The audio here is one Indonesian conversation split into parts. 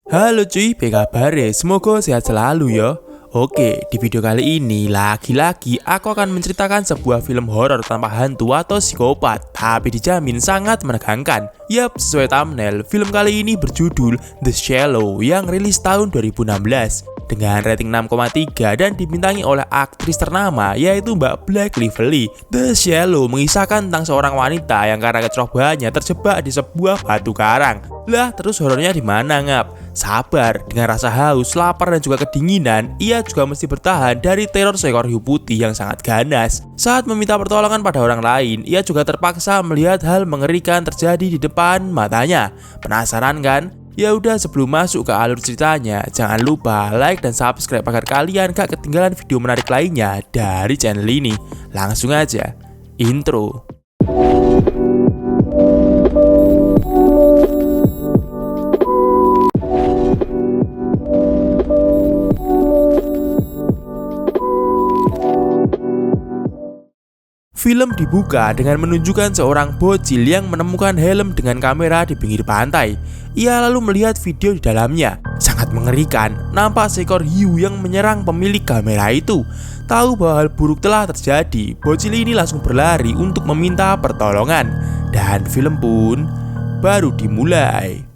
Halo cuy, apa kabar ya? Semoga sehat selalu ya. Oke, di video kali ini lagi-lagi aku akan menceritakan sebuah film horor tanpa hantu atau psikopat, tapi dijamin sangat menegangkan. Yap, sesuai thumbnail, film kali ini berjudul The Shallow yang rilis tahun 2016 dengan rating 6,3 dan dibintangi oleh aktris ternama yaitu Mbak Blake Lively. The Shallow mengisahkan tentang seorang wanita yang karena kecerobohannya terjebak di sebuah batu karang. Lah, terus horornya di mana ngap? Sabar, dengan rasa haus, lapar dan juga kedinginan, ia juga mesti bertahan dari teror seekor hiu putih yang sangat ganas. Saat meminta pertolongan pada orang lain, ia juga terpaksa melihat hal mengerikan terjadi di depan matanya. Penasaran kan? Ya udah, sebelum masuk ke alur ceritanya, jangan lupa like dan subscribe agar kalian gak ketinggalan video menarik lainnya dari channel ini. Langsung aja, intro. Film dibuka dengan menunjukkan seorang bocil yang menemukan helm dengan kamera di pinggir pantai. Ia lalu melihat video di dalamnya. Sangat mengerikan, nampak seekor hiu yang menyerang pemilik kamera itu. Tahu bahwa hal buruk telah terjadi, bocil ini langsung berlari untuk meminta pertolongan. Dan film pun baru dimulai.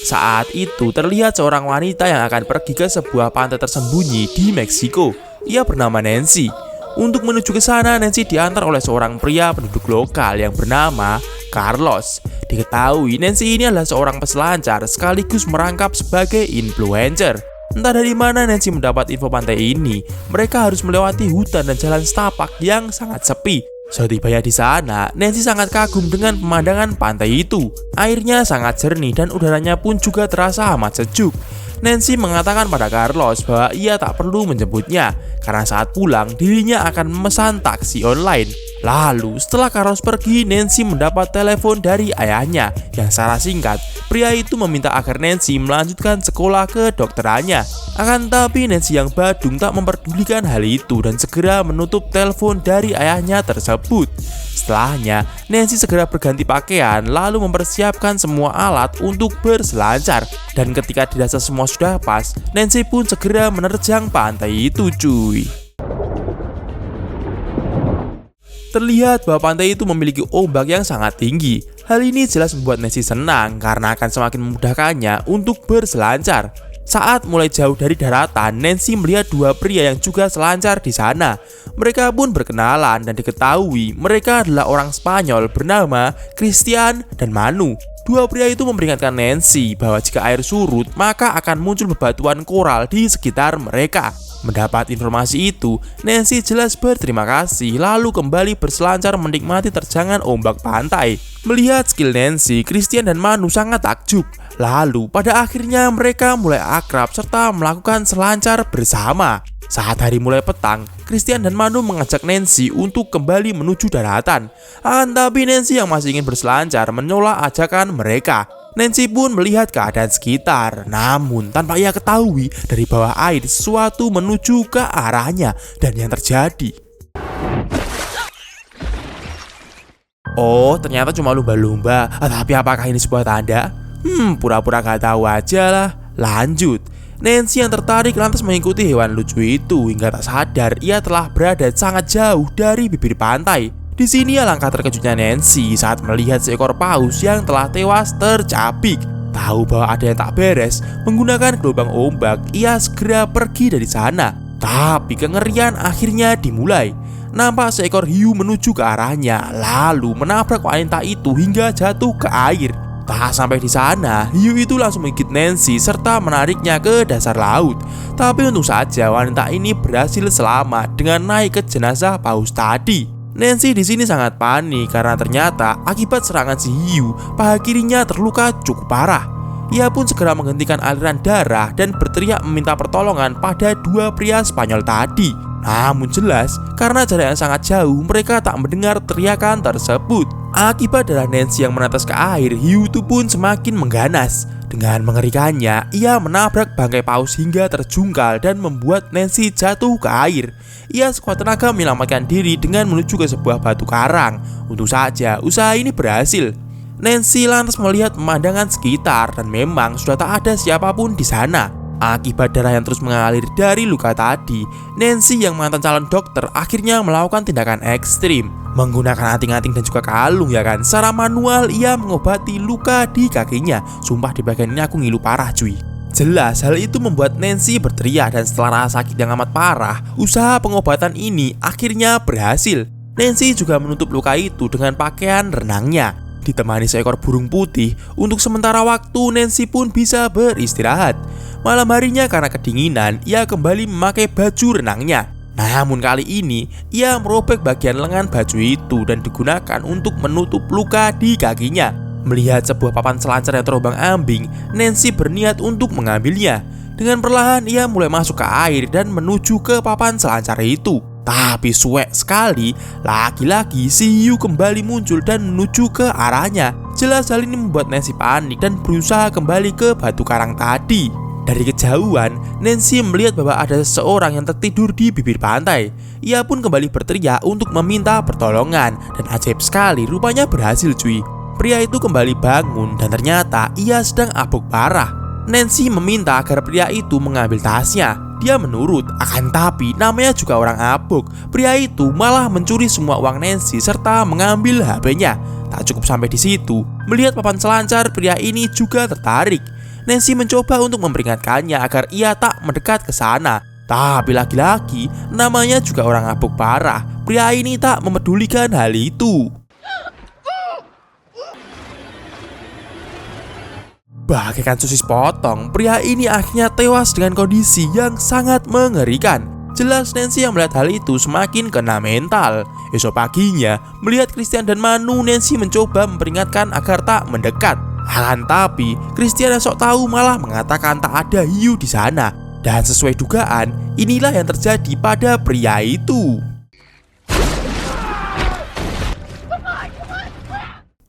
Saat itu terlihat seorang wanita yang akan pergi ke sebuah pantai tersembunyi di Meksiko. Ia bernama Nancy. Untuk menuju ke sana, Nancy diantar oleh seorang pria penduduk lokal yang bernama Carlos. Diketahui Nancy ini adalah seorang peselancar sekaligus merangkap sebagai influencer. Entah dari mana Nancy mendapat info pantai ini. Mereka harus melewati hutan dan jalan setapak yang sangat sepi. Setibanya di sana, Nancy sangat kagum dengan pemandangan pantai itu. Airnya sangat jernih dan udaranya pun juga terasa amat sejuk. Nancy mengatakan pada Carlos bahwa ia tak perlu menjemputnya karena saat pulang dirinya akan memesan taksi online. Lalu setelah Carlos pergi, Nancy mendapat telepon dari ayahnya yang secara singkat pria itu meminta agar Nancy melanjutkan sekolah kedokterannya. Akan tapi Nancy yang badung tak memperdulikan hal itu dan segera menutup telepon dari ayahnya tersebut. Setelahnya, Nancy segera berganti pakaian lalu mempersiapkan semua alat untuk berselancar. Dan ketika dirasa semua sudah pas, Nancy pun segera menerjang pantai itu cuy. Terlihat bahwa pantai itu memiliki ombak yang sangat tinggi. Hal ini jelas membuat Nancy senang karena akan semakin memudahkannya untuk berselancar. Saat mulai jauh dari daratan, Nancy melihat dua pria yang juga selancar di sana. Mereka pun berkenalan dan diketahui mereka adalah orang Spanyol bernama Christian dan Manu. Dua pria itu memperingatkan Nancy bahwa jika air surut, maka akan muncul bebatuan koral di sekitar mereka. Mendapat informasi itu, Nancy jelas berterima kasih lalu kembali berselancar menikmati terjangan ombak pantai. Melihat skill Nancy, Christian dan Manu sangat takjub. Lalu pada akhirnya mereka mulai akrab serta melakukan selancar bersama. Saat hari mulai petang, Christian dan Manu mengajak Nancy untuk kembali menuju daratan. Tapi Nancy yang masih ingin berselancar menolak ajakan mereka. Nancy pun melihat keadaan sekitar, namun tanpa ia ketahui dari bawah air sesuatu menuju ke arahnya. Dan yang terjadi, oh, ternyata cuma lumba-lumba. Tapi apakah ini sebuah tanda? Pura-pura gak tahu aja lah. Lanjut, Nancy yang tertarik lantas mengikuti hewan lucu itu hingga tak sadar ia telah berada sangat jauh dari bibir pantai. Di sini alangkah terkejutnya Nancy saat melihat seekor paus yang telah tewas tercabik. Tahu bahwa ada yang tak beres, menggunakan gelombang ombak, ia segera pergi dari sana. Tapi kengerian akhirnya dimulai. Nampak seekor hiu menuju ke arahnya, lalu menabrak wanita itu hingga jatuh ke air. Tak sampai di sana, hiu itu langsung menggigit Nancy serta menariknya ke dasar laut. Tapi untung saja wanita ini berhasil selamat dengan naik ke jenazah paus tadi. Nancy di sini sangat panik karena ternyata akibat serangan si hiu, paha kirinya terluka cukup parah. Ia pun segera menghentikan aliran darah dan berteriak meminta pertolongan pada dua pria Spanyol tadi. Namun jelas, karena jarak yang sangat jauh, mereka tak mendengar teriakan tersebut. Akibat darah Nancy yang menetes ke air, hiu itu pun semakin mengganas. Dengan mengerikannya, ia menabrak bangkai paus hingga terjungkal dan membuat Nancy jatuh ke air. Ia sekuat tenaga menyelamatkan diri dengan menuju ke sebuah batu karang. Untung saja, usaha ini berhasil. Nancy lantas melihat pemandangan sekitar dan memang sudah tak ada siapapun di sana. Akibat darah yang terus mengalir dari luka tadi, Nancy yang mantan calon dokter akhirnya melakukan tindakan ekstrim. Menggunakan anting-anting dan juga kalung ya kan. Secara manual ia mengobati luka di kakinya. Sumpah di bagian ini aku ngilu parah cuy. Jelas hal itu membuat Nancy berteriak dan setelah rasa sakit yang amat parah, usaha pengobatan ini akhirnya berhasil. Nancy juga menutup luka itu dengan pakaian renangnya. Ditemani seekor burung putih, untuk sementara waktu Nancy pun bisa beristirahat. Malam harinya karena kedinginan, ia kembali memakai baju renangnya. Namun kali ini, ia merobek bagian lengan baju itu dan digunakan untuk menutup luka di kakinya. Melihat sebuah papan selancar yang terombang ambing, Nancy berniat untuk mengambilnya. Dengan perlahan ia mulai masuk ke air dan menuju ke papan selancar itu. Tapi suek sekali, lagi-lagi si hiu kembali muncul dan menuju ke arahnya. Jelas hal ini membuat Nancy panik dan berusaha kembali ke batu karang tadi. Dari kejauhan, Nancy melihat bahwa ada seseorang yang tertidur di bibir pantai. Ia pun kembali berteriak untuk meminta pertolongan. Dan ajaib sekali, rupanya berhasil cuy. Pria itu kembali bangun dan ternyata ia sedang abuk parah. Nancy meminta agar pria itu mengambil tasnya. Dia menurut, akan tapi namanya juga orang abuk. Pria itu malah mencuri semua uang Nancy serta mengambil HP-nya. Tak cukup sampai di situ, melihat papan selancar, pria ini juga tertarik. Nancy mencoba untuk memperingatkannya agar ia tak mendekat ke sana. Tapi lagi-lagi, namanya juga orang abuk parah. Pria ini tak memedulikan hal itu. Bagaikan sosis potong, pria ini akhirnya tewas dengan kondisi yang sangat mengerikan. Jelas Nancy yang melihat hal itu semakin kena mental. Esok paginya, melihat Christian dan Manu, Nancy mencoba memperingatkan agar tak mendekat. Akan tapi, Christian yang sok tahu malah mengatakan tak ada hiu di sana. Dan sesuai dugaan, inilah yang terjadi pada pria itu.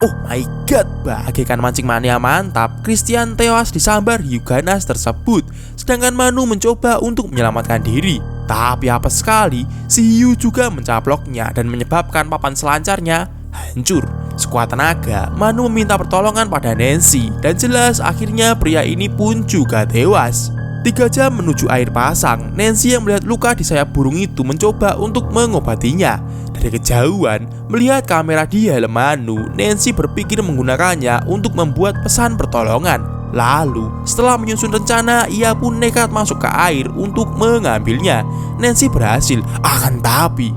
Oh my god, bagaikan mancing mania mantap, Christian tewas disambar hiu ganas tersebut. Sedangkan Manu mencoba untuk menyelamatkan diri. Tapi apa sekali, si hiu juga mencaploknya dan menyebabkan papan selancarnya hancur. Sekuat tenaga, Manu meminta pertolongan pada Nancy. Dan jelas akhirnya pria ini pun juga tewas. 3 jam menuju air pasang, Nancy yang melihat luka di sayap burung itu mencoba untuk mengobatinya. Dari kejauhan, melihat kamera di helm Manu, Nancy berpikir menggunakannya untuk membuat pesan pertolongan. Lalu, setelah menyusun rencana, ia pun nekat masuk ke air untuk mengambilnya. Nancy berhasil, akan tapi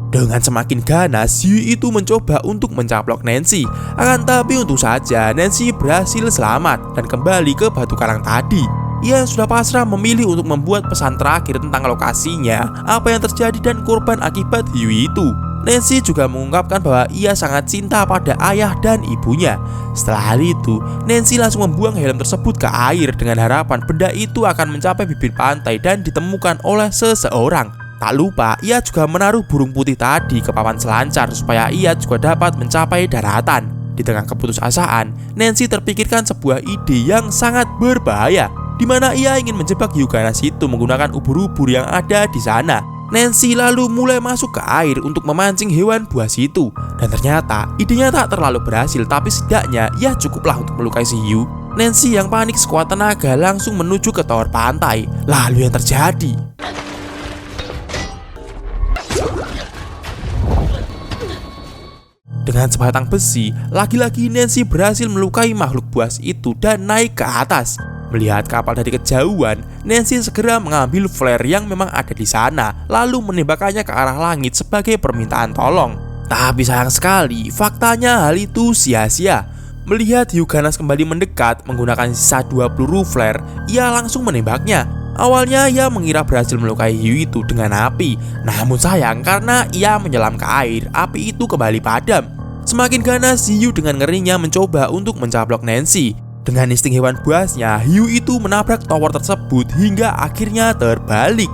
dengan semakin ganas, hiu itu mencoba untuk mencaplok Nancy. Akan tapi untung saja Nancy berhasil selamat dan kembali ke batu karang tadi. Ia sudah pasrah memilih untuk membuat pesan terakhir tentang lokasinya, apa yang terjadi dan korban akibat hiu itu. Nancy juga mengungkapkan bahwa ia sangat cinta pada ayah dan ibunya. Setelah hal itu, Nancy langsung membuang helm tersebut ke air dengan harapan benda itu akan mencapai bibir pantai dan ditemukan oleh seseorang. Tak lupa, ia juga menaruh burung putih tadi ke papan selancar supaya ia juga dapat mencapai daratan. Di tengah keputusasaan, Nancy terpikirkan sebuah ide yang sangat berbahaya, di mana ia ingin menjebak hiu ganas itu menggunakan ubur-ubur yang ada di sana. Nancy lalu mulai masuk ke air untuk memancing hewan buas itu. Dan ternyata idenya tak terlalu berhasil, tapi setidaknya ia cukuplah untuk melukai si hiu. Nancy yang panik sekuat tenaga langsung menuju ke tower pantai. Lalu yang terjadi, dengan sebatang besi, lagi-lagi Nancy berhasil melukai makhluk buas itu dan naik ke atas. Melihat kapal dari kejauhan, Nancy segera mengambil flare yang memang ada di sana, lalu menembakkannya ke arah langit sebagai permintaan tolong. Tapi sayang sekali, faktanya hal itu sia-sia. Melihat hiu ganas kembali mendekat menggunakan sisa 2 peluru flare, ia langsung menembaknya. Awalnya ia mengira berhasil melukai hiu itu dengan api. Namun sayang, karena ia menyelam ke air, api itu kembali padam. Semakin ganas, hiu dengan ngerinya mencoba untuk mencaplok Nancy. Dengan insting hewan buasnya, hiu itu menabrak tower tersebut hingga akhirnya terbalik.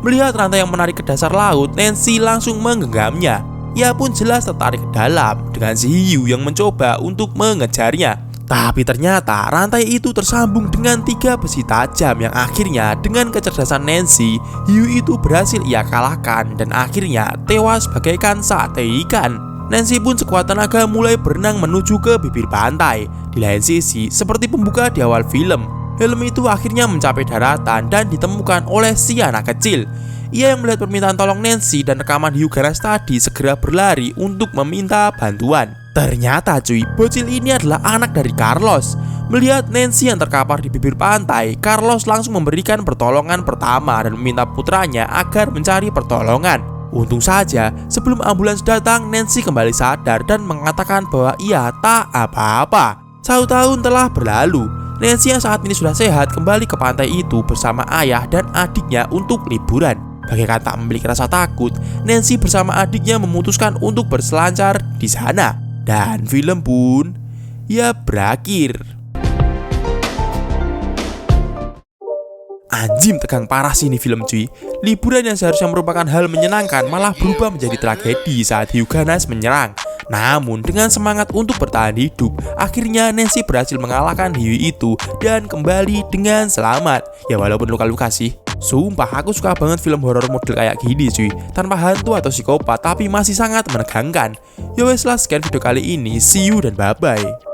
Melihat rantai yang menarik ke dasar laut, Nancy langsung menggenggamnya. Ia pun jelas tertarik ke dalam dengan si hiu yang mencoba untuk mengejarnya. Tapi ternyata rantai itu tersambung dengan 3 besi tajam yang akhirnya dengan kecerdasan Nancy, hiu itu berhasil ia kalahkan dan akhirnya tewas bagaikan sate ikan. Nancy pun sekuat tenaga mulai berenang menuju ke bibir pantai. Di lain sisi, seperti pembuka di awal film, helm itu akhirnya mencapai daratan dan ditemukan oleh si anak kecil. Ia yang melihat permintaan tolong Nancy dan rekaman hiu ganas tadi segera berlari untuk meminta bantuan. Ternyata cuy, bocil ini adalah anak dari Carlos. Melihat Nancy yang terkapar di bibir pantai, Carlos langsung memberikan pertolongan pertama dan meminta putranya agar mencari pertolongan. Untung saja, sebelum ambulans datang, Nancy kembali sadar dan mengatakan bahwa ia tak apa-apa. 1 tahun telah berlalu. Nancy yang saat ini sudah sehat kembali ke pantai itu bersama ayah dan adiknya untuk liburan. Bagaikan tak memiliki rasa takut, Nancy bersama adiknya memutuskan untuk berselancar di sana. Dan film pun ya berakhir. Anjim, tegang parah sih ini film cuy. Liburan yang seharusnya merupakan hal menyenangkan malah berubah menjadi tragedi saat hiu ganas menyerang. Namun dengan semangat untuk bertahan hidup, akhirnya Nancy berhasil mengalahkan hiu itu dan kembali dengan selamat. Ya walaupun luka-luka sih. Sumpah aku suka banget film horor model kayak gini cuy. Tanpa hantu atau psikopat tapi masih sangat menegangkan. Ya wes lah, sekian video kali ini. See you dan bye bye.